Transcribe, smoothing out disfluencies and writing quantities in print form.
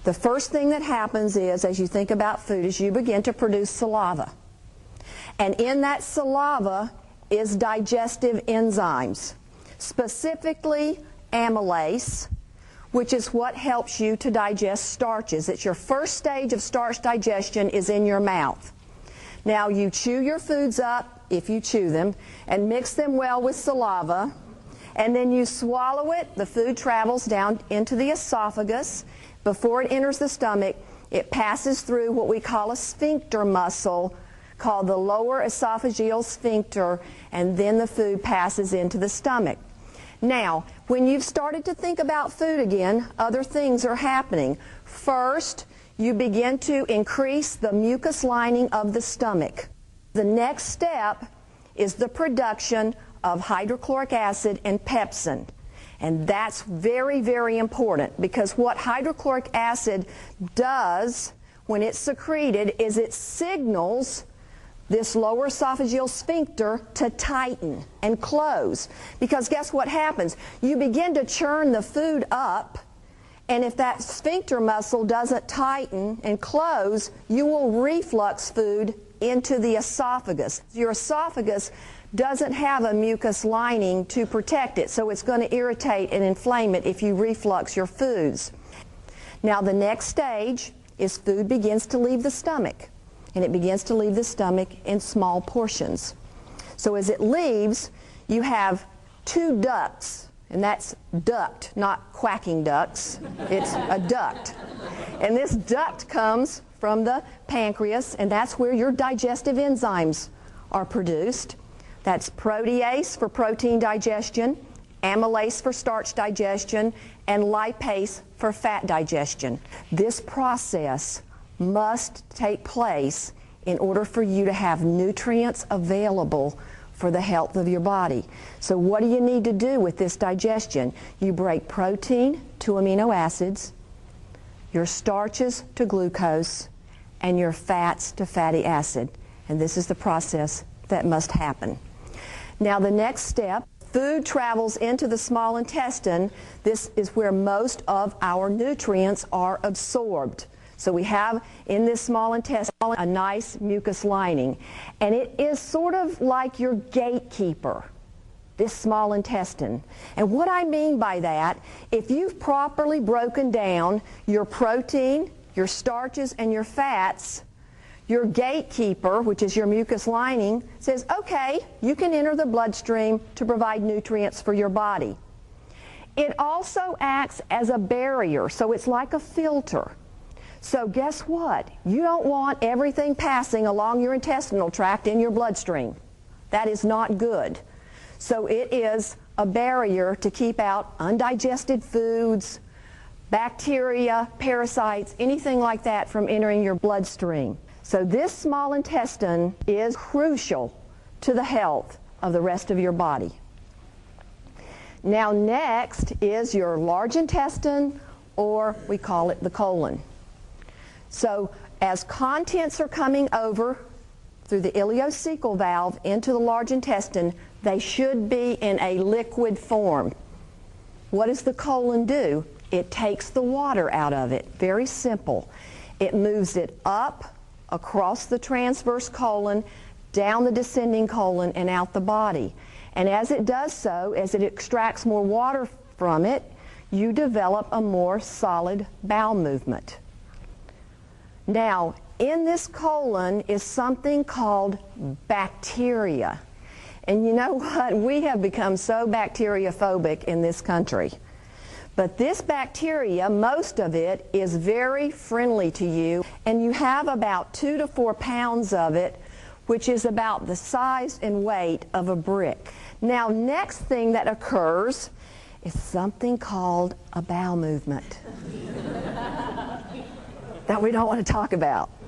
The first thing that happens is, as you think about food, is you begin to produce saliva. And in that saliva is digestive enzymes, specifically amylase, which is what helps you to digest starches. It's your first stage of starch digestion is in your mouth. Now you chew your foods up, if you chew them, and mix them well with saliva, and then you swallow it. The food travels down into the esophagus. Before it enters the stomach, it passes through what we call a sphincter muscle called the lower esophageal sphincter, and then the food passes into the stomach. Now, when you've started to think about food again, other things are happening. First, you begin to increase the mucus lining of the stomach. The next step is the production of hydrochloric acid and pepsin. And that's very, very important, because what hydrochloric acid does when it's secreted is it signals this lower esophageal sphincter to tighten and close. Because guess what happens? You begin to churn the food up, and if that sphincter muscle doesn't tighten and close, you will reflux food into the esophagus. Your esophagus doesn't have a mucus lining to protect it, so it's going to irritate and inflame it if you reflux your foods. Now the next stage is food begins to leave the stomach. And it begins to leave the stomach in small portions. So as it leaves, you have two ducts, and that's duct, not quacking ducks. It's a duct. And this duct comes from the pancreas, and that's where your digestive enzymes are produced. That's protease for protein digestion, amylase for starch digestion, and lipase for fat digestion. This process must take place in order for you to have nutrients available for the health of your body. So what do you need to do with this digestion? You break protein to amino acids, your starches to glucose, and your fats to fatty acid. And this is the process that must happen. Now the next step, food travels into the small intestine. This is where most of our nutrients are absorbed. So we have in this small intestine a nice mucus lining, and it is sort of like your gatekeeper, this small intestine. And what I mean by that, if you've properly broken down your protein, your starches, and your fats, your gatekeeper, which is your mucus lining, says, okay, you can enter the bloodstream to provide nutrients for your body. It also acts as a barrier, so it's like a filter. So guess what? You don't want everything passing along your intestinal tract in your bloodstream. That is not good. So it is a barrier to keep out undigested foods, bacteria, parasites, anything like that from entering your bloodstream. So this small intestine is crucial to the health of the rest of your body. Now next is your large intestine, or we call it the colon. So as contents are coming over through the ileocecal valve into the large intestine, they should be in a liquid form. What does the colon do? It takes the water out of it. Very simple. It moves it up across the transverse colon, down the descending colon, and out the body. And as it does so, as it extracts more water from it, you develop a more solid bowel movement. Now, in this colon is something called bacteria. And you know what? We have become so bacteriophobic in this country. But this bacteria, most of it, is very friendly to you, and you have about 2 to 4 pounds of it, which is about the size and weight of a brick. Now, next thing that occurs is something called a bowel movement that we don't want to talk about.